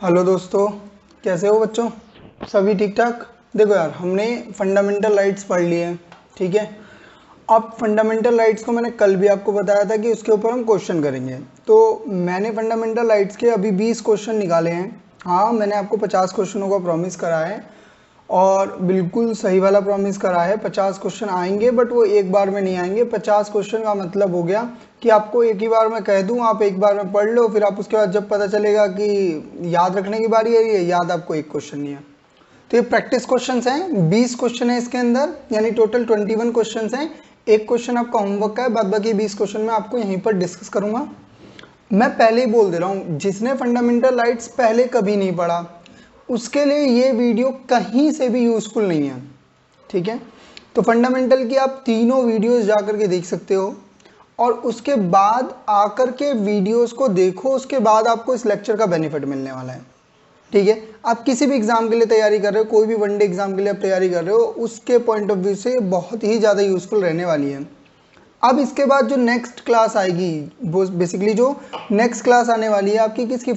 Hello दोस्तों, कैसे हो बच्चों? सभी ठीक ठाक? देखो यार, हमने फंडामेंटल राइट्स पढ़ लिए हैं, ठीक है। अब फंडामेंटल राइट्स को मैंने कल भी आपको बताया था कि उसके ऊपर हम क्वेश्चन करेंगे। तो मैंने फंडामेंटल राइट्स के अभी 20 क्वेश्चन निकाले हैं। हाँ, मैंने आपको 50 क्वेश्चनों का प्रॉमिस करा है और बिल्कुल सही वाला प्रॉमिस करा है। 50 क्वेश्चन आएंगे, बट वो एक बार में नहीं आएंगे। 50 क्वेश्चन का मतलब हो गया कि आपको एक ही बार में कह दूं, आप एक बार में पढ़ लो, फिर आप उसके बाद जब पता चलेगा कि याद रखने की बारी है, ये याद आपको एक क्वेश्चन नहीं है। तो ये प्रैक्टिस क्वेश्चंस हैं, 20 क्वेश्चन है इसके अंदर, यानी टोटल 21 क्वेश्चंस हैं। एक क्वेश्चन आपका होमवर्क का है, बाद बाकी 20 क्वेश्चन मैं आपको यहीं पर डिस्कस करूंगा। मैं पहले ही बोल दे रहा हूँ, जिसने फंडामेंटल राइट्स पहले कभी नहीं पढ़ा उसके लिए ये वीडियो कहीं से भी यूजफुल नहीं है, ठीक है। तो फंडामेंटल की आप तीनों वीडियोस जाकर के देख सकते हो और उसके बाद आकर के वीडियोस को देखो, उसके बाद आपको इस लेक्चर का बेनिफिट मिलने वाला है, ठीक है। आप किसी भी एग्जाम के लिए तैयारी कर रहे हो, कोई भी वनडे एग्जाम के लिए आप तैयारी कर रहे हो, उसके पॉइंट ऑफ व्यू से बहुत ही ज़्यादा यूजफुल रहने वाली है। अब इसके बाद जो नेक्स्ट क्लास आएगी, वो बेसिकली जो नेक्स्ट क्लास आने वाली है आपकी किसकी,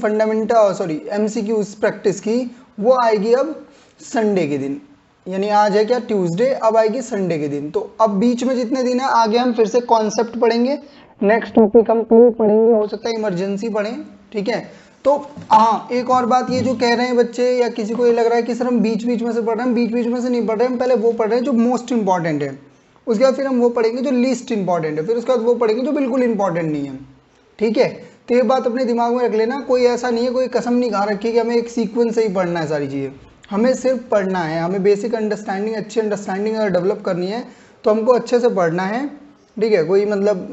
एमसीक्यू प्रैक्टिस की, वो आएगी अब संडे के दिन। यानी आज है क्या, ट्यूसडे, अब आएगी संडे के दिन। तो अब बीच में जितने दिन है आगे हम फिर से कॉन्सेप्ट पढ़ेंगे, नेक्स्ट टॉपिक हम क्लियर पढ़ेंगे, हो सकता है इमरजेंसी पढ़ें, ठीक है। तो हाँ, एक और बात, ये जो कह रहे हैं बच्चे या किसी को ये लग रहा है कि सर हम बीच बीच में से पढ़ रहे हैं, बीच बीच में से नहीं पढ़ रहे हैं। पहले वो पढ़ रहे हैं जो मोस्ट इंपॉर्टेंट है, उसके बाद फिर हम वो पढ़ेंगे जो लीस्ट इंपॉर्टेंट है, फिर उसके बाद वो पढ़ेंगे जो बिल्कुल इंपॉर्टेंट नहीं है, ठीक है। तो ये बात अपने दिमाग में रख लेना, कोई ऐसा नहीं है, कोई कसम नहीं खा रखी कि हमें एक सीक्वेंस से ही पढ़ना है सारी चीज़ें। हमें सिर्फ पढ़ना है, हमें बेसिक अंडरस्टैंडिंग, अच्छी अंडरस्टैंडिंग अगर डेवलप करनी है तो हमको अच्छे से पढ़ना है, ठीक है। कोई मतलब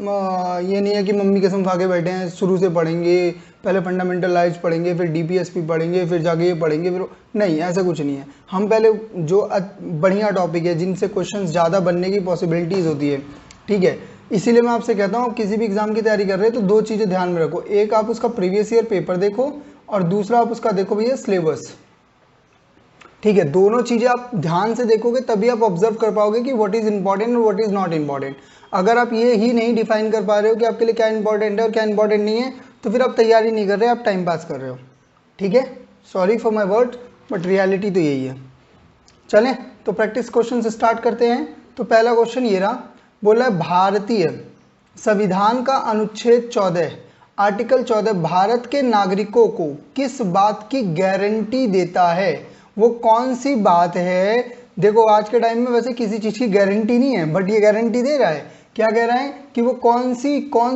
ये नहीं है कि मम्मी कसम खा के बैठे हैं शुरू से पढ़ेंगे, पहले फंडामेंटल राइट्स पढ़ेंगे, फिर डीपीएसपी पढ़ेंगे, फिर जाके ये पढ़ेंगे, फिर नहीं, ऐसा कुछ नहीं है। हम पहले जो बढ़िया टॉपिक है जिनसे क्वेश्चंस ज़्यादा बनने की पॉसिबिलिटीज़ होती है, ठीक है। इसीलिए मैं आपसे कहता हूँ, किसी भी एग्जाम की तैयारी कर रहे हैं तो दो चीज़ें ध्यान में रखो, एक आप उसका प्रीवियस ईयर पेपर देखो और दूसरा आप उसका देखो भैया सिलेबस, ठीक है। दोनों चीज़ें आप ध्यान से देखोगे तभी आप ऑब्जर्व कर पाओगे कि व्हाट इज़ इंपॉर्टेंट और व्हाट इज़ नॉट इंपॉर्टेंट। अगर आप ये ही नहीं डिफाइन कर पा रहे हो कि आपके लिए क्या इंपॉर्टेंट है और क्या इंपॉर्टेंट नहीं है, तो फिर आप तैयारी नहीं कर रहे, आप टाइम पास कर रहे हो, ठीक है। Sorry for my word, but reality तो यही है। चलें, तो प्रैक्टिस क्वेश्चन से स्टार्ट करते हैं। तो पहला क्वेश्चन ये रहा, बोला है भारतीय संविधान का अनुच्छेद 14, आर्टिकल 14 भारत के नागरिकों को किस बात की गारंटी देता है? वो कौन सी बात है? देखो, आज के टाइम में वैसे किसी चीज़ की गारंटी नहीं है, बट ये गारंटी दे रहा है। क्या कह रहा है कि वो कौन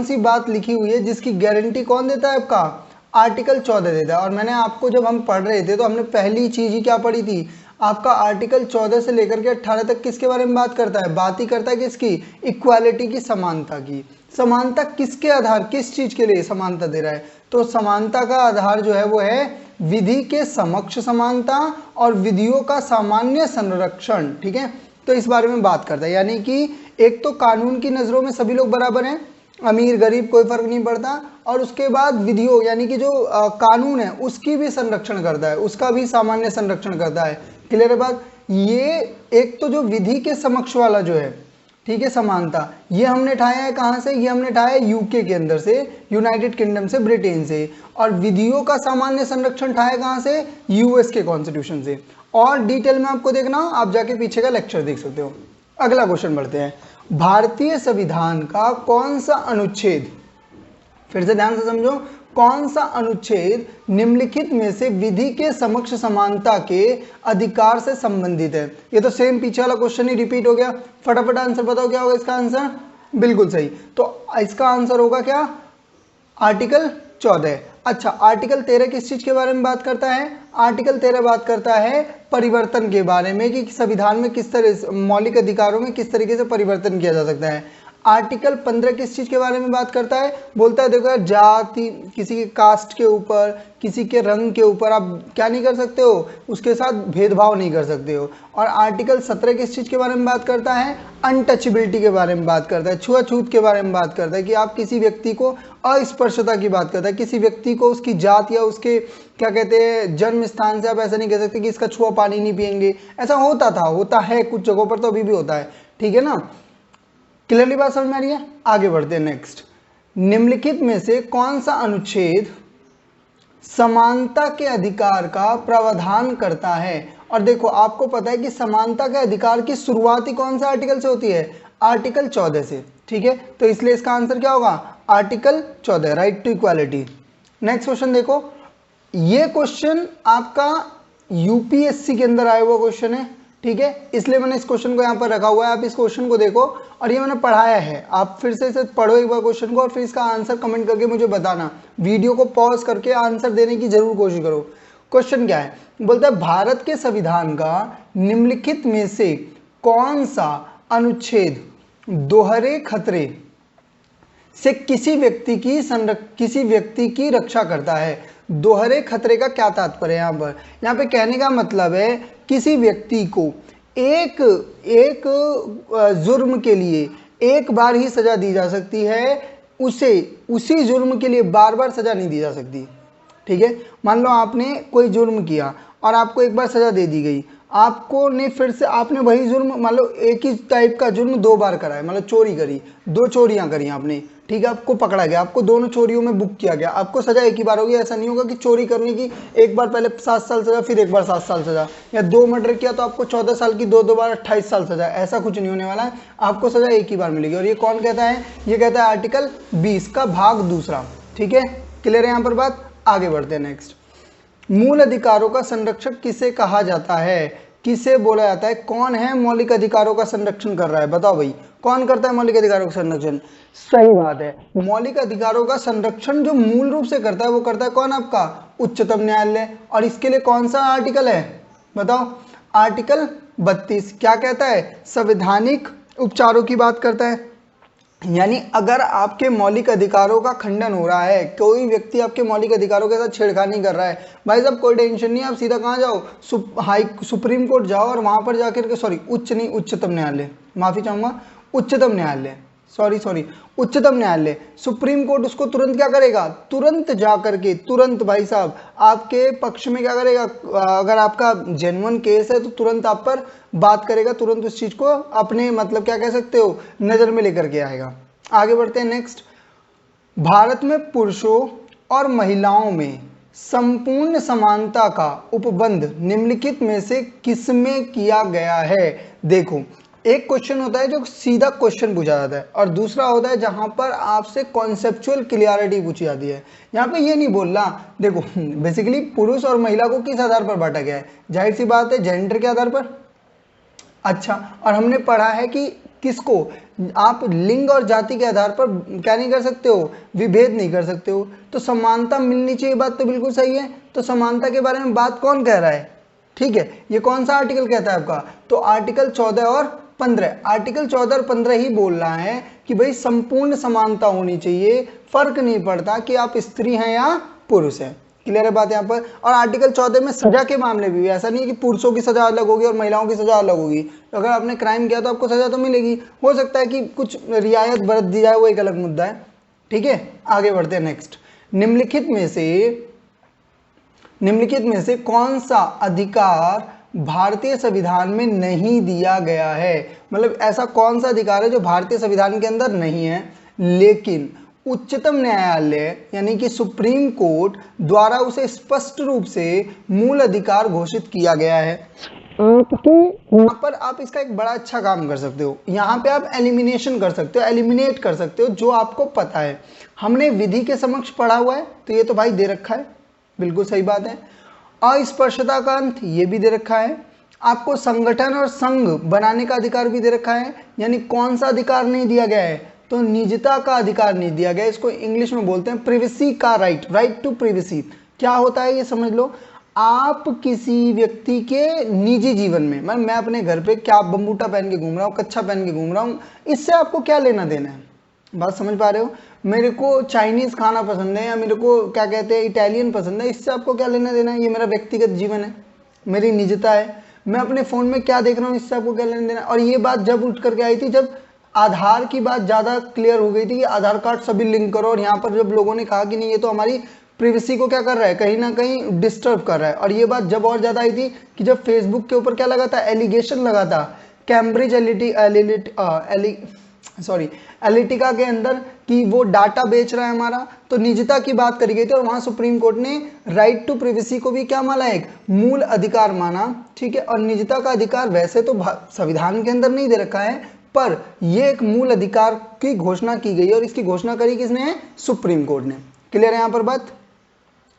सी बात लिखी हुई है जिसकी गारंटी कौन देता है? आपका आर्टिकल 14 देता है। और मैंने आपको, जब हम पढ़ रहे थे तो हमने पहली चीज़ ही क्या पढ़ी थी, आपका आर्टिकल 14 से लेकर के 18 तक किसके बारे में बात करता है? बात ही करता है किसकी? इक्वालिटी की, समानता की। समानता किसके आधार, किस चीज के लिए समानता दे रहा है? तो समानता का आधार जो है वो है विधि के समक्ष समानता और विधियों का सामान्य संरक्षण, ठीक है। तो इस बारे में बात करता है, यानी कि एक तो कानून की नजरों में सभी लोग बराबर हैं, अमीर गरीब कोई फर्क नहीं पड़ता, और उसके बाद विधियों यानी कि जो कानून है उसकी भी संरक्षण करता है, उसका भी सामान्य संरक्षण करता है। क्लियर है बात? ये एक तो जो विधि के समक्ष वाला जो है, ठीक है, समानता, ये हमने ठाया है कहाँ से? ये हमने ठाया है यूके के अंदर से, यूनाइटेड किंगडम से, ब्रिटेन से। और विधियों का सामान्य संरक्षण ठाया कहाँ से? यूएस के कॉन्स्टिट्यूशन से। और डिटेल में आपको देखना, आप जाके पीछे का लेक्चर देख सकते हो। अगला क्वेश्चन बढ़ते हैं, भारतीय संविधान का कौन सा अनुच्छेद, फिर से ध्यान से समझो, कौन सा अनुच्छेद निम्नलिखित में से विधि के समक्ष समानता के अधिकार से संबंधित है? ये तो सेम पीछे वाला क्वेश्चन ही रिपीट हो गया। फटाफट आंसर बताओ, क्या होगा इसका आंसर? बिल्कुल सही, तो इसका आंसर होगा क्या? आर्टिकल 14। अच्छा, आर्टिकल 13 किस चीज के बारे में बात करता है? आर्टिकल 13 बात करता है परिवर्तन के बारे में, कि संविधान में किस तरह, मौलिक अधिकारों में किस तरीके से परिवर्तन किया जा सकता है। आर्टिकल 15 किस चीज के बारे में बात करता है? बोलता है देखो यार, जाति, किसी के कास्ट के ऊपर, किसी के रंग के ऊपर आप क्या नहीं कर सकते हो, उसके साथ भेदभाव नहीं कर सकते हो। और आर्टिकल 17 किस चीज के बारे में बात करता है? अनटचेबिलिटी के बारे में बात करता है, छुआछूत के बारे में बात करता है, कि आप किसी व्यक्ति को, अस्पर्शता की बात करता है, किसी व्यक्ति को उसकी जात या उसके क्या कहते हैं जन्म स्थान से आप ऐसा नहीं कह सकते कि इसका छुआ पानी नहीं पियेंगे। ऐसा होता था, होता है कुछ जगहों पर, तो अभी भी होता है, ठीक है ना। क्लियरली बात समझ में आ रही है? आगे बढ़ते हैं नेक्स्ट। निम्नलिखित में से कौन सा अनुच्छेद समानता के अधिकार का प्रावधान करता है। और देखो आपको पता है कि समानता के अधिकार की शुरुआत ही कौन सा आर्टिकल से होती है, आर्टिकल 14 से, ठीक है। तो इसलिए इसका आंसर क्या होगा, article 14, right to equality. Next question देखो, ये क्वेश्चन आपका यूपीएससी के अंदर आया हुआ क्वेश्चन है, ठीक है, इसलिए मैंने इस क्वेश्चन को यहाँ पर रखा हुआ है। आप इस क्वेश्चन को देखो और ये मैंने पढ़ाया है, आप फिर से इसे पढ़ो एक बार क्वेश्चन को और फिर इसका आंसर कमेंट करके मुझे बताना। वीडियो को पॉज करके आंसर देने की जरूर कोशिश करो। क्वेश्चन क्या है, बोलता है भारत के संविधान का निम्नलिखित में से कौन सा अनुच्छेद दोहरे खतरे से किसी व्यक्ति की रक्षा करता है। दोहरे खतरे का क्या तात्पर्य है यहाँ पे कहने का मतलब है किसी व्यक्ति को एक जुर्म के लिए एक बार ही सजा दी जा सकती है, उसे उसी जुर्म के लिए बार बार सजा नहीं दी जा सकती, ठीक है। मान लो आपने कोई जुर्म किया और आपको एक बार सजा दे दी गई, आपको ने फिर से आपने वही जुर्म, मान लो एक ही टाइप का जुर्म 2 बार करा है, मतलब चोरी करी, 2 चोरियां करी आपने, ठीक है, आपको पकड़ा गया, आपको दोनों चोरियों में बुक किया गया, आपको सजा एक ही बार होगी। ऐसा नहीं होगा कि चोरी करने की एक बार पहले 7 साल सजा फिर एक बार 7 साल सजा, या 2 मर्डर किया तो आपको 14 साल की 2 बार 28 साल सजा, ऐसा कुछ नहीं होने वाला है, आपको सजा एक ही बार मिलेगी। और ये कौन कहता है, ये कहता है आर्टिकल 20 का भाग 2, ठीक है। क्लियर है यहाँ पर बात, आगे बढ़ते हैं। नेक्स्ट, मूल अधिकारों का संरक्षक किसे कहा जाता है, किसे बोला जाता है, कौन है मौलिक अधिकारों का संरक्षण कर रहा है, बताओ भाई कौन करता है मौलिक अधिकारों का संरक्षण। सही बात है, मौलिक अधिकारों का संरक्षण जो मूल रूप से करता है वो करता है कौन, आपका उच्चतम न्यायालय। और इसके लिए कौन सा आर्टिकल है बताओ, आर्टिकल 32 क्या कहता है, संवैधानिक उपचारों की बात करता है। यानी अगर आपके मौलिक अधिकारों का खंडन हो रहा है, कोई व्यक्ति आपके मौलिक अधिकारों के साथ छेड़खानी कर रहा है, भाई साहब कोई टेंशन नहीं, आप सीधा कहाँ जाओ, सुप्रीम कोर्ट जाओ और वहां पर जाकर के, सॉरी उच्चतम न्यायालय, माफी चाहूंगा, उच्चतम न्यायालय, उच्चतम न्यायालय, सुप्रीम कोर्ट उसको तुरंत क्या करेगा, तुरंत जा करके तुरंत भाई साहब आपके पक्ष में क्या करेगा, अगर आपका जेन्युइन केस है तो तुरंत आप पर बात करेगा, तुरंत उस चीज को अपने मतलब क्या कह सकते हो, नजर में लेकर के आएगा। आगे बढ़ते हैं। नेक्स्ट, भारत में पुरुषों और महिलाओं में संपूर्ण समानता का उपबंध निम्नलिखित में से किसमें किया गया है। देखो एक क्वेश्चन होता है जो सीधा क्वेश्चन पूछा जाता है और दूसरा होता है जहां पर आपसे कॉन्सेप्चुअल क्लियरिटी पूछी जाती है। यहाँ पे ये नहीं बोलना, देखो बेसिकली पुरुष और महिला को किस आधार पर बांटा गया है, जाहिर सी बात है जेंडर के आधार पर। अच्छा, और हमने पढ़ा है कि किसको, आप लिंग और जाति के आधार पर क्या नहीं कर सकते हो, विभेद नहीं कर सकते हो। तो समानता मिलनी चाहिए, बात तो बिल्कुल सही है। तो समानता के बारे में बात कौन कह रहा है, ठीक है, ये कौन सा आर्टिकल कहता है आपका, तो आर्टिकल 14 और 15, आर्टिकल 14 और 15 ही बोल रहा है कि भाई संपूर्ण समानता होनी चाहिए, फर्क नहीं पड़ता कि आप स्त्री हैं या पुरुष हैं। क्लियर है बात यहाँ पर। और आर्टिकल 14 में सजा के मामले भी, ऐसा नहीं है कि पुरुषों की सजा अलग होगी और महिलाओं की सजा अलग होगी। अगर आपने क्राइम किया तो आपको सजा तो मिलेगी, हो सकता है कि कुछ रियायत बरत दी जाए, वो एक अलग मुद्दा है, ठीक है। आगे बढ़ते हैं। नेक्स्ट, निम्नलिखित में से कौन सा अधिकार भारतीय संविधान में नहीं दिया गया है, मतलब ऐसा कौन सा अधिकार है जो भारतीय संविधान के अंदर नहीं है लेकिन उच्चतम न्यायालय यानी कि सुप्रीम कोर्ट द्वारा उसे स्पष्ट रूप से मूल अधिकार घोषित किया गया है। आपके यहाँ पर आप इसका एक बड़ा अच्छा काम कर सकते हो, यहाँ पे आप एलिमिनेशन कर सकते हो, एलिमिनेट कर सकते हो जो आपको पता है। हमने विधि के समक्ष पढ़ा हुआ है तो ये तो भाई दे रखा है, बिल्कुल सही बात है। अस्पृश्यता का अंत ये भी दे रखा है, आपको संगठन और संघ बनाने का अधिकार भी दे रखा है। यानी कौन सा अधिकार नहीं दिया गया है, तो निजता का अधिकार नहीं दिया गया, इसको इंग्लिश में बोलते हैं प्रिवेसी का राइट, राइट टू प्रिवेसी। क्या होता है ये समझ लो, आप किसी व्यक्ति के निजी जीवन में, मैं अपने घर पे क्या बम्बूटा पहन के घूम रहा हूँ, कच्छा पहन के घूम रहा हूँ, इससे आपको क्या लेना देना है, बात समझ पा रहे हो। मेरे को चाइनीज खाना पसंद है या मेरे को क्या कहते हैं इटालियन पसंद है, इससे आपको क्या लेना देना है, ये मेरा व्यक्तिगत जीवन है, मेरी निजता है। मैं अपने फोन में क्या देख रहा हूँ, इससे आपको क्या लेना देना है। और ये बात जब उठ करके आई थी, जब आधार की बात ज़्यादा क्लियर हो गई थी कि आधार कार्ड सभी लिंक करो, और यहाँ पर जब लोगों ने कहा कि नहीं ये तो हमारी प्रिवेसी को क्या कर रहा है, कहीं ना कहीं डिस्टर्ब कर रहा है। और ये बात जब और ज़्यादा आई थी कि जब फेसबुक के ऊपर क्या लगा था, एलिगेशन लगा था, कैम्ब्रिज सॉरी एलिटिका के अंदर कि वो डाटा बेच रहा है हमारा, तो निजता की बात करी गई थी और वहां सुप्रीम कोर्ट ने राइट टू प्रिवेसी को भी क्या माना, एक मूल अधिकार माना, ठीक है। और निजता का अधिकार वैसे तो संविधान के अंदर नहीं दे रखा है, पर ये एक मूल अधिकार की घोषणा की गई है और इसकी घोषणा करी किसने है, सुप्रीम कोर्ट ने। क्लियर है यहाँ पर बात।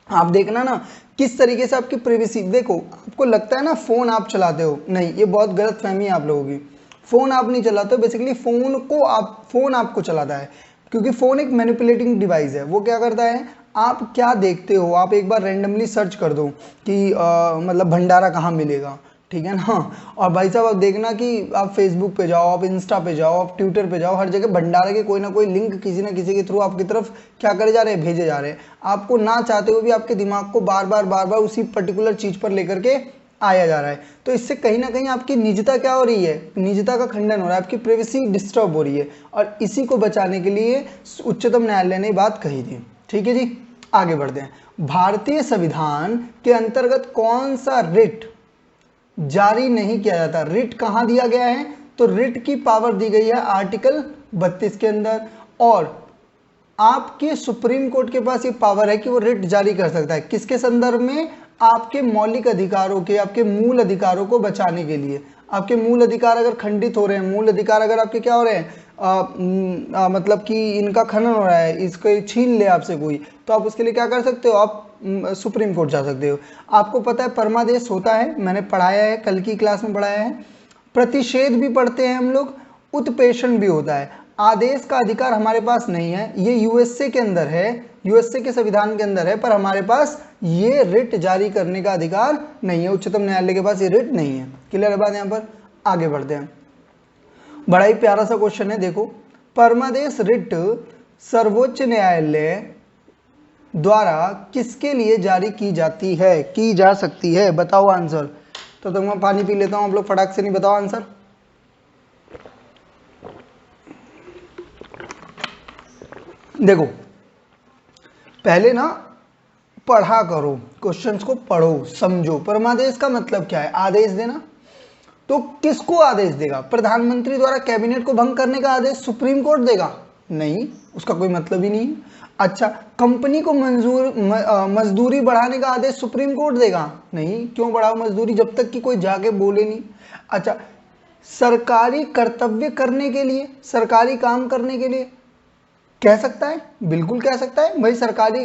आप देखना ना किस तरीके से आपकी प्रिवेसी, देखो आपको लगता है ना फोन आप चलाते हो, नहीं, ये बहुत गलत फहमी है आप लोगों की। फोन आप नहीं चलाते हो, बेसिकली फोन आपको चलाता है, क्योंकि फोन एक मैनिपुलेटिंग डिवाइस है। वो क्या करता है, आप क्या देखते हो, आप एक बार रैंडमली सर्च कर दो कि मतलब भंडारा कहाँ मिलेगा, ठीक है ना। और भाई साहब आप देखना कि आप फेसबुक पे जाओ, आप इंस्टा पे जाओ, आप ट्विटर पे जाओ, हर जगह भंडारे के कोई ना कोई लिंक किसी ना किसी के थ्रू आपकी तरफ क्या करे जा रहे हैं, भेजे जा रहे हैं। आपको ना चाहते हुए भी आपके दिमाग को बार बार उसी पर्टिकुलर चीज पर लेकर के आया जा रहा है। तो इससे कहीं ना कहीं आपकी निजता क्या हो रही है, निजता का खंडन हो रहा है, आपकी प्राइवेसी डिस्टर्ब हो रही है। और इसी को बचाने के लिए उच्चतम न्यायालय ने बात कही थी। ठीक है जी, आगे बढ़ते हैं। भारतीय संविधान के अंतर्गत कौन सा रिट जारी नहीं किया जाता। रिट कहां दिया गया है, तो रिट की पावर दी गई है आर्टिकल 32 के अंदर, और आपके सुप्रीम कोर्ट के पास ये पावर है कि वो रिट जारी कर सकता है। किसके संदर्भ में, आपके मौलिक अधिकारों के, आपके मूल अधिकारों को बचाने के लिए। आपके मूल अधिकार अगर खंडित हो रहे हैं, मूल अधिकार अगर आपके क्या हो रहे हैं, मतलब कि इनका खनन हो रहा है, इसको छीन ले आपसे कोई, तो आप उसके लिए क्या कर सकते हो, आप सुप्रीम कोर्ट जा सकते हो। आपको पता है परमादेश होता है, मैंने पढ़ाया है, कल की क्लास में पढ़ाया है। प्रतिषेध भी पढ़ते हैं हम लोग, उत्प्रेषण भी होता है। आदेश का अधिकार हमारे पास नहीं है, ये यूएसए के अंदर है, यूएसए के संविधान के अंदर है, पर हमारे पास ये रिट जारी करने का अधिकार नहीं है। उच्चतम न्यायालय के पास ये रिट नहीं है। क्लियर है बात। यहाँ पर आगे बढ़ते हैं। बड़ा ही प्यारा सा क्वेश्चन है, देखो, परमादेश रिट सर्वोच्च न्यायालय द्वारा किसके लिए जारी की जाती है, की जा सकती है, बताओ आंसर। तो मैं पानी पी लेता हूं, आप लोग फटाक से नहीं बताओ आंसर। देखो पहले ना पढ़ा करो, क्वेश्चंस को पढ़ो समझो। परमादेश का मतलब क्या है, आदेश देना। तो किसको आदेश देगा, प्रधानमंत्री द्वारा कैबिनेट को भंग करने का आदेश सुप्रीम कोर्ट देगा, नहीं, उसका कोई मतलब ही नहीं। अच्छा, कंपनी को मजदूरी बढ़ाने का आदेश सुप्रीम कोर्ट देगा, नहीं, क्यों बढ़ाओ मजदूरी जब तक कि कोई जाके बोले नहीं। अच्छा, सरकारी कर्तव्य करने के लिए, सरकारी काम करने के लिए कह सकता है, बिल्कुल कह सकता है। भाई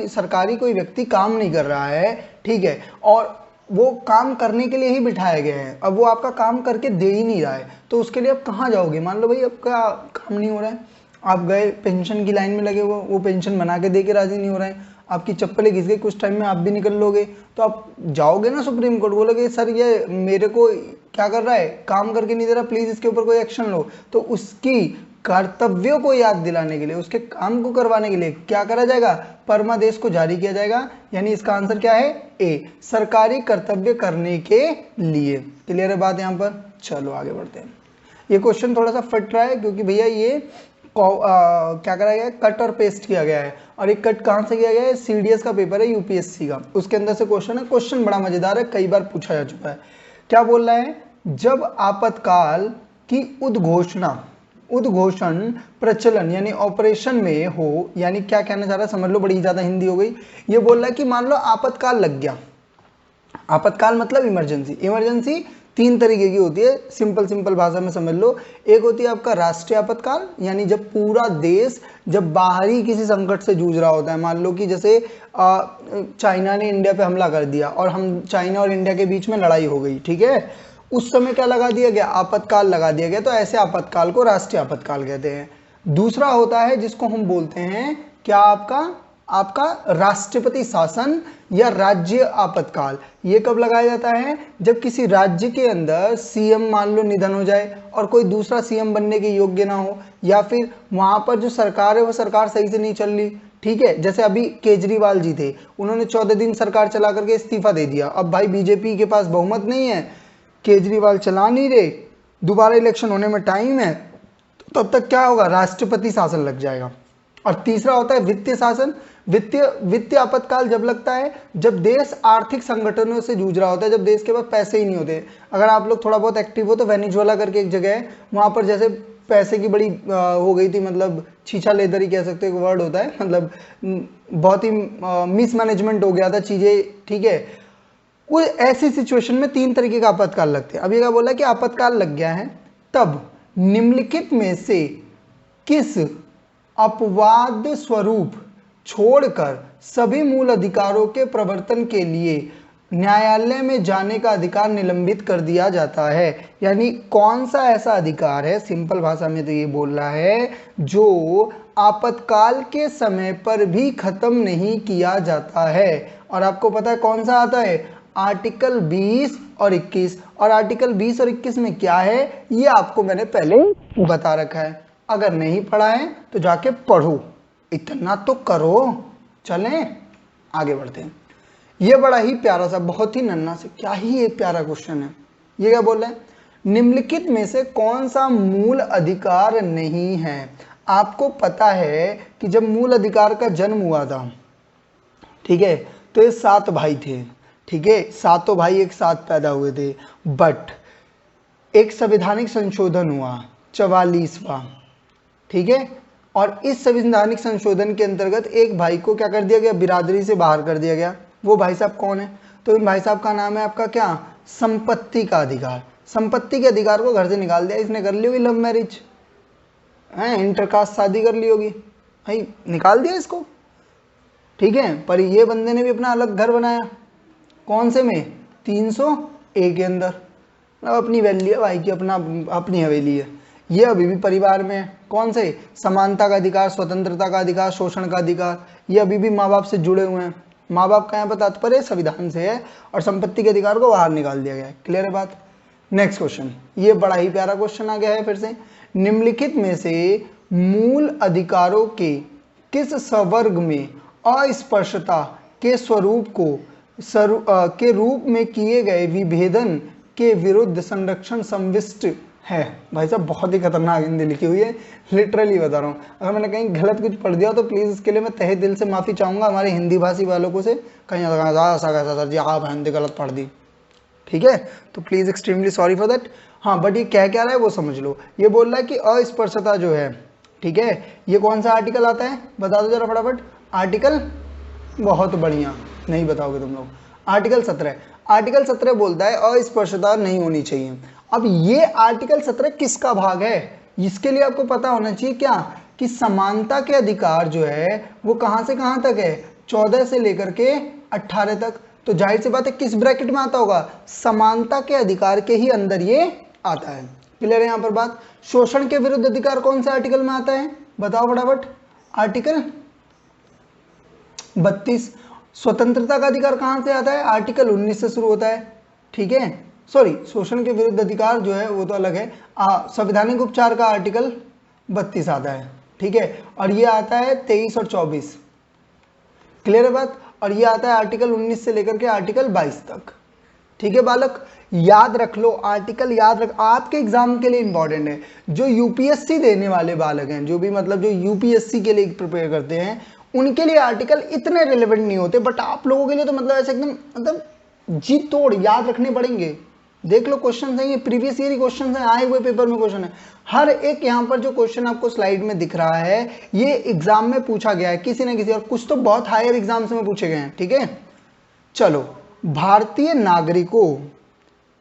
सरकारी कोई व्यक्ति काम नहीं कर रहा है, ठीक है, और वो काम करने के लिए ही बिठाया गया है, अब वो आपका काम करके दे ही नहीं रहा है, तो उसके लिए आप कहाँ जाओगे। मान लो भाई आपका काम नहीं हो रहा है, आप गए पेंशन की लाइन में लगे हुए, वो पेंशन बना के दे के राजी नहीं हो रहा है, आपकी चप्पलें घिस गई, कुछ टाइम में आप भी निकल लोगे, तो आप जाओगे ना सुप्रीम कोर्ट, बोलोगे सर ये मेरे को क्या कर रहा है, काम करके नहीं दे रहा, प्लीज इसके ऊपर कोई एक्शन लो। तो उसकी कर्तव्यों को याद दिलाने के लिए, उसके काम को करवाने के लिए क्या करा जाएगा, परमादेश को जारी किया जाएगा। यानी इसका आंसर क्या है, ए, सरकारी कर्तव्य करने के लिए। क्लियर है बात यहाँ पर। चलो आगे बढ़ते हैं। ये क्वेश्चन थोड़ा सा फट रहा है क्योंकि भैया ये क्या करा गया है, कट और पेस्ट किया गया है, और एक कट कहाँ से किया गया है, सीडीएस का पेपर है यूपीएससी का, उसके अंदर से क्वेश्चन है। क्वेश्चन बड़ा मजेदार है, कई बार पूछा जा चुका है। क्या बोल रहा है, जब आपातकाल की उद्घोषण प्रचलन यानी ऑपरेशन में हो, यानी क्या कहना चाह रहा है समझ लो, बड़ी ज्यादा हिंदी हो गई। ये बोल रहा है कि मान लो आपातकाल लग गया, आपातकाल मतलब इमरजेंसी। इमरजेंसी तीन तरीके की होती है, सिंपल भाषा में समझ लो। एक होती है आपका राष्ट्रीय आपातकाल, यानी जब पूरा देश जब बाहरी किसी संकट से जूझ रहा होता है, मान लो कि जैसे चाइना ने इंडिया पे हमला कर दिया और हम चाइना और इंडिया के बीच में लड़ाई हो गई, ठीक है, उस समय क्या लगा दिया गया, आपातकाल लगा दिया गया, तो ऐसे आपातकाल को राष्ट्रीय आपातकाल कहते हैं। दूसरा होता है जिसको हम बोलते हैं क्या, आपका राष्ट्रपति शासन या राज्य आपातकाल। ये कब लगाया जाता है, जब किसी राज्य के अंदर सीएम मान लो निधन हो जाए और कोई दूसरा सीएम बनने के योग्य ना हो, या फिर वहां पर जो सरकार है वो सरकार सही से नहीं चल रही, ठीक है। जैसे अभी केजरीवाल जी थे, उन्होंने 14 दिन सरकार चला करके इस्तीफा दे दिया। अब भाई बीजेपी के पास बहुमत नहीं है, केजरीवाल चला नहीं रहे, दोबारा इलेक्शन होने में टाइम है, तो तब तक क्या होगा, राष्ट्रपति शासन लग जाएगा। और तीसरा होता है वित्तीय शासन। वित्तीय आपातकाल जब लगता है जब देश आर्थिक संगठनों से जूझ रहा होता है, जब देश के पास पैसे ही नहीं होते। अगर आप लोग थोड़ा बहुत एक्टिव हो तो वेनेजुएला करके एक जगह है, वहां पर जैसे पैसे की बड़ी हो गई थी, मतलब छीछा लेदर ही कह सकते हो, एक वर्ड होता है, मतलब बहुत ही मिसमैनेजमेंट हो गया था चीज़ें, ठीक है। कोई ऐसी सिचुएशन में 3 तरीके का आपातकाल लगते हैं। अब ये क्या बोला कि आपातकाल लग गया है, तब निम्नलिखित में से किस अपवाद स्वरूप छोड़कर सभी मूल अधिकारों के प्रवर्तन के लिए न्यायालय में जाने का अधिकार निलंबित कर दिया जाता है। यानी कौन सा ऐसा अधिकार है, सिंपल भाषा में तो ये बोल रहा है, जो आपातकाल के समय पर भी खत्म नहीं किया जाता है। और आपको पता है कौन सा आता है, आर्टिकल 20 और 21। और आर्टिकल 20 और 21 में क्या है ये आपको मैंने पहले बता रखा है, अगर नहीं पढ़ा है तो जाके पढ़ो, इतना तो करो। चलें आगे बढ़ते हैं। ये बड़ा ही प्यारा सा, बहुत ही नन्हा से, क्या ही एक प्यारा क्वेश्चन है। ये क्या बोल रहा है, निम्नलिखित में से कौन सा मूल अधिकार नहीं है। आपको पता है कि जब मूल अधिकार का जन्म हुआ था, ठीक है, तो ये 7 भाई थे, ठीक है, 7 भाई एक साथ पैदा हुए थे, बट एक संवैधानिक संशोधन हुआ 44वां, ठीक है, और इस संवैधानिक संशोधन के अंतर्गत एक भाई को क्या कर दिया गया, बिरादरी से बाहर कर दिया गया। वो भाई साहब कौन है, तो इन भाई साहब का नाम है आपका क्या, संपत्ति का अधिकार। संपत्ति के अधिकार को घर से निकाल दिया, इसने कर ली होगी लव मैरिज, है, इंटरकास्ट शादी कर ली होगी भाई, निकाल दिया इसको, ठीक है। पर ये बंदे ने भी अपना अलग घर बनाया, कौन से में, 301 के अंदर, मतलब अपनी वैली है भाई की, अपना अपनी हवेली है। ये अभी भी परिवार में है, कौन से, समानता का अधिकार, स्वतंत्रता का अधिकार, शोषण का अधिकार, ये अभी भी माँ बाप से जुड़े हुए हैं। माँ बाप का यहाँ पर तात्पर्य संविधान से है, और संपत्ति के अधिकार को बाहर निकाल दिया गया है। क्लियर है बात। नेक्स्ट क्वेश्चन, ये बड़ा ही प्यारा क्वेश्चन आ गया है फिर से। निम्नलिखित में से मूल अधिकारों के किस संवर्ग में अस्पृश्यता के स्वरूप को के रूप में किए गए विभेदन के विरुद्ध संरक्षण संविष्ट है। भाई साहब बहुत ही खतरनाक हिंदी लिखी हुई है, लिटरली बता रहा हूँ। अगर मैंने कहीं गलत कुछ पढ़ दिया तो प्लीज़ इसके लिए मैं तहे दिल से माफ़ी चाहूँगा हमारे हिंदी भाषी वालों को से, कहीं ऐसा सर जी आप हिंदी गलत पढ़ दी, ठीक है, तो please extremely sorry for that. हाँ, बट ये क्या क्या रहा है वो समझ लो। ये बोल रहा है कि अस्पृश्यता जो है, ठीक है, ये कौन सा आर्टिकल आता है, बता दो जरा फटाफट। आर्टिकल, बहुत बढ़िया, नहीं बताओगे तुम लोग, आर्टिकल 17। आर्टिकल 17 बोलता है अस्पृश्यता नहीं होनी चाहिए। अब ये आर्टिकल 17 किसका भाग है, इसके लिए आपको पता होना चाहिए क्या, कि समानता के अधिकार जो है वो कहाँ से कहाँ तक है, 14 से लेकर के 18 तक। तो जाहिर सी बात है किस ब्रैकेट में आता होगा, समानता के अधिकार के ही अंदर ये आता है। क्लियर है यहाँ पर बात। शोषण के विरुद्ध अधिकार कौन से आर्टिकल में आता है, बताओ फटाफट। आर्टिकल 32। स्वतंत्रता का अधिकार कहाँ से आता है, आर्टिकल 19 से शुरू होता है, ठीक है, सॉरी, शोषण के विरुद्ध अधिकार जो है वो तो अलग है। संवैधानिक उपचार का आर्टिकल 32 आता है, ठीक है, और ये आता है 23 और 24। क्लियर है बात। और ये आता है आर्टिकल 19 से लेकर के आर्टिकल 22 तक, ठीक है बालक, याद रख लो, आर्टिकल याद रख, आपके एग्जाम के लिए इंपॉर्टेंट है। जो यूपीएससी देने वाले बालक हैं, जो भी मतलब जो यूपीएससी के लिए प्रिपेयर करते हैं, उनके लिए आर्टिकल इतने रिलेवेंट नहीं होते, बट आप लोगों के लिए तो मतलब ऐसे एकदम मतलब जी तोड़ याद रखने पड़ेंगे। देख लो क्वेश्चन है, ये प्रीवियस ईयर ही क्वेश्चन है, आए हुए पेपर में क्वेश्चन है। हर एक यहाँ पर जो क्वेश्चन आपको स्लाइड में दिख रहा है ये एग्जाम में पूछा गया है किसी न किसी, और कुछ तो बहुत हायर एग्जाम्स में पूछे गए हैं, ठीक है। चलो, भारतीय नागरिकों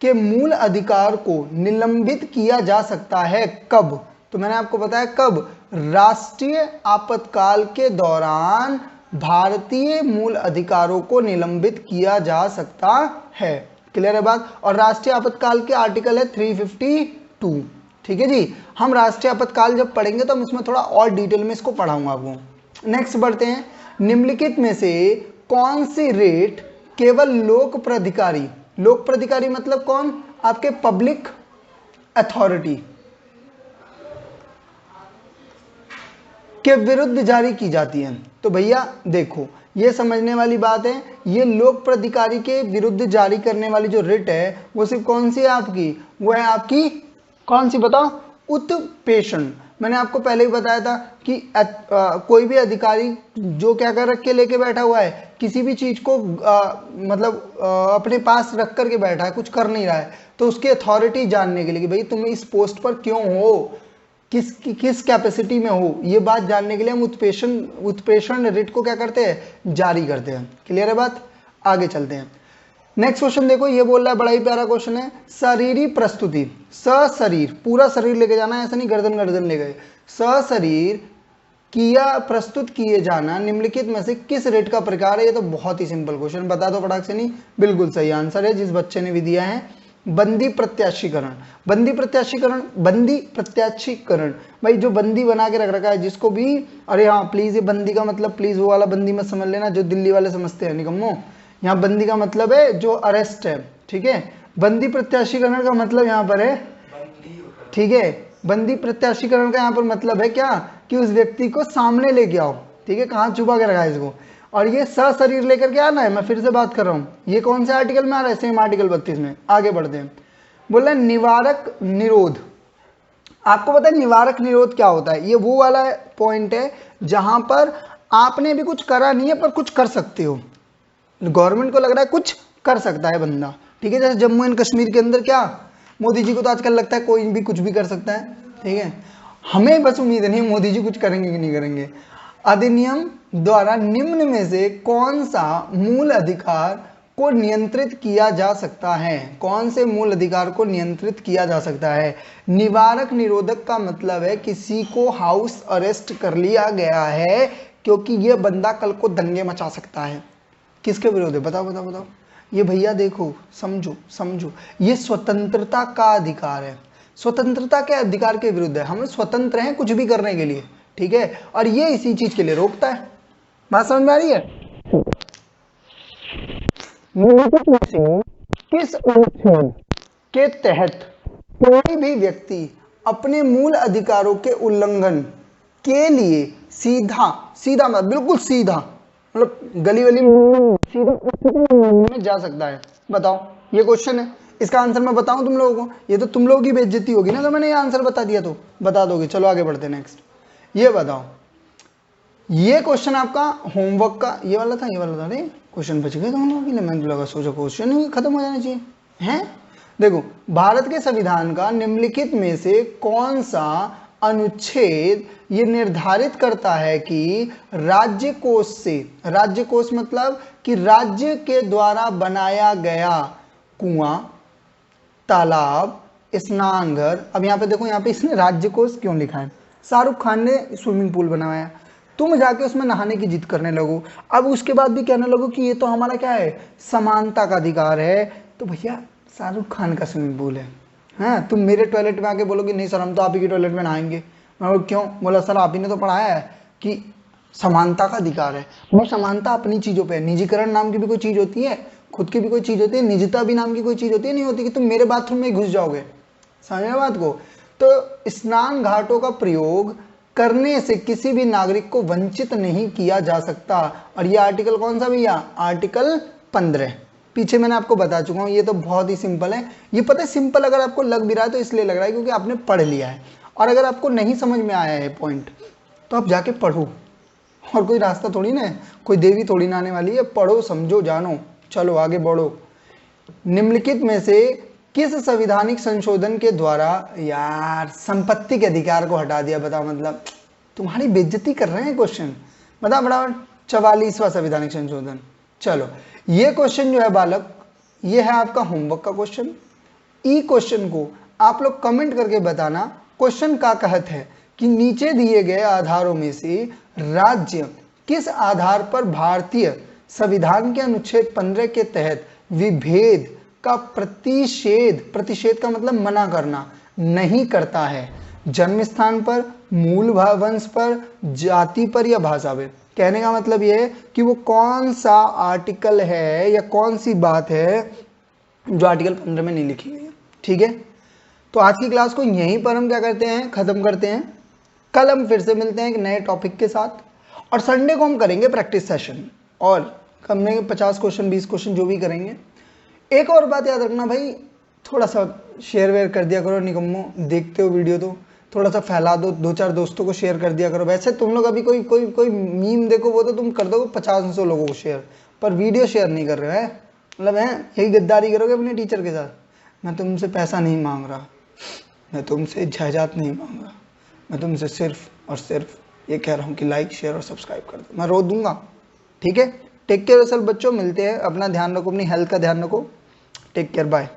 के मूल अधिकार को निलंबित किया जा सकता है कब, तो मैंने आपको बताया कब, राष्ट्रीय आपातकाल के दौरान भारतीय मूल अधिकारों को निलंबित किया जा सकता है। क्लियर है बात। और राष्ट्रीय आपातकाल के आर्टिकल है 352, ठीक है जी। हम राष्ट्रीय आपातकाल जब पढ़ेंगे तो हम इसमें थोड़ा और डिटेल में इसको पढ़ाऊंगा आपको। नेक्स्ट बढ़ते हैं। निम्नलिखित में से कौन सी रेट केवल लोक प्राधिकारी, लोक प्राधिकारी मतलब कौन, आपके पब्लिक अथॉरिटी के विरुद्ध जारी की जाती है। तो भैया देखो, ये समझने वाली बात है, ये लोक प्राधिकारी के विरुद्ध जारी करने वाली जो रिट है वो सिर्फ कौन सी है आपकी, वो है आपकी कौन सी बताओ, उत्प्रेषण। मैंने आपको पहले ही बताया था कि कोई भी अधिकारी जो क्या कर रख के लेके बैठा हुआ है, किसी भी चीज को अपने पास रख करके बैठा है, कुछ कर नहीं रहा है, तो उसकी अथॉरिटी जानने के लिए कि भाई तुम इस पोस्ट पर क्यों हो, किस कैपेसिटी में हो, ये बात जानने के लिए हम उत्प्रेषण रेट को क्या करते हैं, जारी करते हैं। क्लियर है बात, आगे चलते हैं। नेक्स्ट क्वेश्चन देखो, ये बोल रहा है, बड़ा ही प्यारा क्वेश्चन है, शरीरी प्रस्तुति, सशरीर, पूरा शरीर लेके जाना है, ऐसा नहीं गर्दन गर्दन ले गए, सशरीर किया प्रस्तुत किए जाना निम्नलिखित में से किस रेट का प्रकार है। ये तो बहुत ही सिंपल क्वेश्चन, बता दो फटाक से। नहीं, बिल्कुल सही आंसर है जिस बच्चे ने भी दिया है, बंदी प्रत्याशीकरण। बंदी प्रत्याशीकरण, बंदी प्रत्याशीकरण, भाई जो बंदी बना के रख रखा है जिसको भी, अरे हाँ प्लीज, ये बंदी का मतलब प्लीज वो वाला बंदी मत समझ लेना जो दिल्ली वाले समझते हैं निकम्मो। यहाँ बंदी का मतलब है जो अरेस्ट है, ठीक है। बंदी प्रत्याशीकरण का मतलब यहाँ पर है, ठीक है, बंदी प्रत्याशीकरण का यहाँ पर मतलब है क्या, कि उस व्यक्ति को सामने लेके आओ, ठीक है, कहाँ छुपा के रखा है इसको। और ये सशरीर लेकर के आना है, मैं फिर से बात कर रहा हूँ, ये कौन से आर्टिकल में आ रहा है, सेम आर्टिकल 32 में। आगे बढ़ते हैं, बोल रहा है निवारक निरोध। आपको पता है निवारक निरोध क्या होता है, ये वो वाला पॉइंट है जहां पर आपने भी कुछ करा नहीं है पर कुछ कर सकते हो, गवर्नमेंट को लग रहा है कुछ कर सकता है बंदा, ठीक है। जैसे जम्मू एंड कश्मीर के अंदर क्या, मोदी जी को तो आजकल लगता है कोई भी कुछ भी कर सकता है, ठीक है। हमें बस उम्मीद नहीं मोदी जी कुछ करेंगे कि नहीं करेंगे। अधिनियम द्वारा निम्न में से कौन सा मूल अधिकार को नियंत्रित किया जा सकता है, कौन से मूल अधिकार को नियंत्रित किया जा सकता है। निवारक निरोधक का मतलब है किसी को हाउस अरेस्ट कर लिया गया है क्योंकि ये बंदा कल को दंगे मचा सकता है। किसके विरोध है, बताओ बताओ बताओ। ये भैया देखो, समझो समझो, ये स्वतंत्रता का अधिकार है, स्वतंत्रता के अधिकार के विरुद्ध है। हम स्वतंत्र हैं कुछ भी करने के लिए, ठीक है, और ये इसी चीज के लिए रोकता है। बात समझ में आ रही है। किस अनुच्छेद के तहत कोई भी व्यक्ति अपने मूल अधिकारों के उल्लंघन के लिए सीधा सीधा मतलब बिल्कुल सीधा, मतलब गली वली सीधा में जा सकता है, बताओ। ये क्वेश्चन है, इसका आंसर मैं बताऊं तुम लोगों को, ये तो तुम लोगों की बेइज्जती होगी ना अगर मैंने ये आंसर बता दिया तो, बता दोगे। चलो आगे बढ़ते हैं नेक्स्ट। ये बताओ, ये क्वेश्चन आपका होमवर्क का ये वाला था, ये वाला था, अरे क्वेश्चन बच गए तुम लोगों के लिए, मैंने लगा सोचा क्वेश्चन ही खत्म हो जाना चाहिए हैं। देखो, भारत के संविधान का निम्नलिखित में से कौन सा अनुच्छेद ये निर्धारित करता है कि राज्य कोष से, राज्य कोष मतलब कि राज्य के द्वारा बनाया गया कुआं, तालाब, स्नानघर। अब यहाँ पे देखो, यहाँ पे इसने राज्य कोष क्यों लिखा है, शाहरुख खान ने स्विमिंग पूल बनाया, तुम जाके उसमें नहाने की जिद करने लगो, अब उसके बाद भी कहने लगो कि ये तो हमारा क्या है, समानता का अधिकार है। तो भैया शाहरुख खान का स्विमिंग पूल है, हाँ, तुम मेरे टॉयलेट में आके बोलोगे नहीं सर हम तो आप ही के टॉयलेट में नहाएंगे। मैं बोल क्यों, बोला सर आप ही ने तो पढ़ाया है कि समानता का अधिकार है। वो समानता अपनी चीज़ों पे, निजीकरण नाम की भी कोई चीज़ होती है, खुद की भी कोई चीज़ होती है, निजता भी नाम की कोई चीज़ होती है, नहीं होती कि तुम मेरे बाथरूम में घुस जाओगे, समझ बात को। तो स्नान घाटों का प्रयोग करने से किसी भी नागरिक को वंचित नहीं किया जा सकता। और ये आर्टिकल कौन सा भैया, आर्टिकल 15, पीछे मैंने आपको बता चुका हूँ। ये तो बहुत ही सिंपल है, ये पता है सिंपल अगर आपको लग भी रहा है तो इसलिए लग रहा है क्योंकि आपने पढ़ लिया है, और अगर आपको नहीं समझ में आया है पॉइंट तो आप जाके पढ़ो, और कोई रास्ता थोड़ी ना है, कोई देवी थोड़ी ना आने वाली है, पढ़ो समझो जानो। चलो आगे बढ़ो। निम्नलिखित में से किस संवैधानिक संशोधन के द्वारा, यार संपत्ति के अधिकार को हटा दिया, बताओ, मतलब तुम्हारी बेइज्जती कर रहे हैं क्वेश्चन, बता बराबर। 44वां संवैधानिक संशोधन। चलो ये क्वेश्चन जो है बालक, ये है आपका होमवर्क का क्वेश्चन। ई क्वेश्चन को आप लोग कमेंट करके बताना। क्वेश्चन का कहत है कि नीचे दिए गए आधारों में से राज्य किस आधार पर भारतीय संविधान के अनुच्छेद 15 के तहत विभेद का प्रतिषेध, प्रतिषेध का मतलब मना करना, नहीं करता है। जन्म स्थान पर, मूल वंश पर, जाति पर या भाषा पर। कहने का मतलब यह है कि वो कौन सा आर्टिकल है या कौन सी बात है जो आर्टिकल 15 में नहीं लिखी गई है, ठीक है। तो आज की क्लास को यहीं पर हम क्या करते हैं, खत्म करते हैं। कल हम फिर से मिलते हैं एक नए टॉपिक के साथ, और संडे को हम करेंगे प्रैक्टिस सेशन, और हमने 50 क्वेश्चन 20 क्वेश्चन जो भी करेंगे। एक और बात याद रखना भाई, थोड़ा सा शेयर वेयर कर दिया करो निकम्मो, देखते हो वीडियो तो थोड़ा सा फैला दो, 2-4 दोस्तों को शेयर कर दिया करो। वैसे तुम लोग अभी कोई कोई कोई मीम देखो वो तो तुम कर दोगे 50-100 लोगों को शेयर, पर वीडियो शेयर नहीं कर रहे हो, है मतलब है यही गद्दारी करोगे अपने टीचर के साथ। मैं तुमसे पैसा नहीं मांग रहा, मैं तुमसे जायदाद नहीं मांग रहा, मैं तुमसे सिर्फ और सिर्फ ये कह रहा हूँ कि लाइक शेयर और सब्सक्राइब कर दो, मैं रो दूंगा। ठीक है, टेक केयर असल बच्चों, मिलते हैं, अपना ध्यान रखो, अपनी हेल्थ का ध्यान रखो, टेक केयर, बाय।